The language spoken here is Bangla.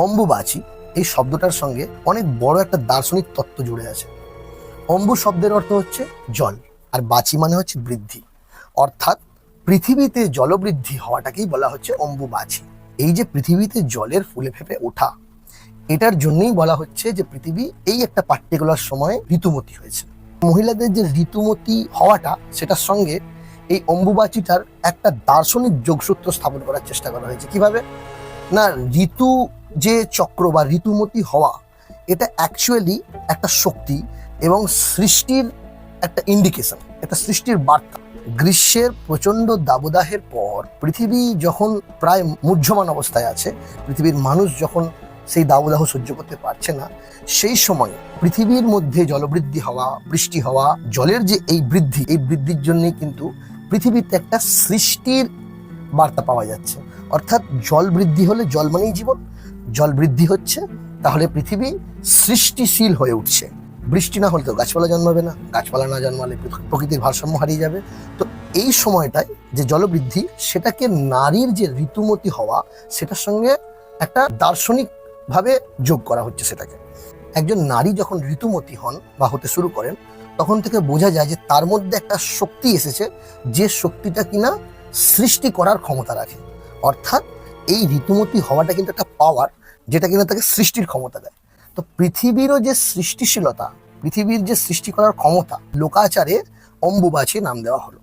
অম্বুবাচী এই শব্দটার সঙ্গে অনেক বড় একটা দার্শনিক তত্ত্ব জুড়ে আছে। অম্বু শব্দের অর্থ হচ্ছে জল, আর বাচী মানে হচ্ছে বৃদ্ধি, অর্থাৎ পৃথিবীতে জলবৃদ্ধি হওয়াটাকেই বলা হচ্ছে অম্বুবাচী। এই যে পৃথিবীতে জলের ফুলে ফেঁপে ওঠা, এটার জন্যই বলা হচ্ছে যে পৃথিবী এই একটা পার্টিকুলার সময়ে ঋতুমতী হয়েছে। মহিলাদের যে ঋতুমতী হওয়াটা, সেটার সঙ্গে এই অম্বুবাচীটার একটা দার্শনিক যোগসূত্র স্থাপন করার চেষ্টা করা হয়েছে। কিভাবে না, ঋতু যে চক্র বা ঋতুমতী হওয়া, এটা অ্যাকচুয়ালি একটা শক্তি এবং সৃষ্টির একটা ইন্ডিকেশন, একটা সৃষ্টির বার্তা। গ্রীষ্মের প্রচন্ড দাবদাহের পর পৃথিবী যখন প্রায় মুহ্যমান অবস্থায় আছে, পৃথিবীর মানুষ যখন সেই দাবদাহ সহ্য করতে পারছে না, সেই সময় পৃথিবীর মধ্যে জলবৃদ্ধি হওয়া, বৃষ্টি হওয়া, জলের যে এই বৃদ্ধি, এই বৃদ্ধির জন্যই কিন্তু পৃথিবীতে একটা সৃষ্টির বার্তা পাওয়া যাচ্ছে। অর্থাৎ জল বৃদ্ধি হলে, জল মানেই জীবন, জল বৃদ্ধি হচ্ছে, তাহলে পৃথিবী সৃষ্টিশীল হয়ে উঠছে। বৃষ্টি না হলে তো গাছপালা জন্মাবে না, গাছপালা না জন্মালে প্রকৃতির ভারসাম্য হারিয়ে যাবে। তো এই সময়টায় যে জলবৃদ্ধি, সেটাকে নারীর যে ঋতুমতী হওয়া, সেটার সঙ্গে একটা দার্শনিক ভাবে যোগ করা হচ্ছে। সেটাকে একজন নারী যখন ঋতুমতী হন বা হতে শুরু করেন, তখন থেকে বোঝা যায় যে তার মধ্যে একটা শক্তি এসেছে, যে শক্তিটা কিনা সৃষ্টি করার ক্ষমতা রাখে। অর্থাৎ এই ঋতুমতী হওয়াটা কিন্তু একটা পাওয়ার, যেটা কিনা তাকে সৃষ্টির ক্ষমতা দেয়। তো পৃথিবীরও যে সৃষ্টিশীলতা, পৃথিবীর যে সৃষ্টি করার ক্ষমতা, লোকাচারে অম্বুবাচী নাম দেওয়া হলো।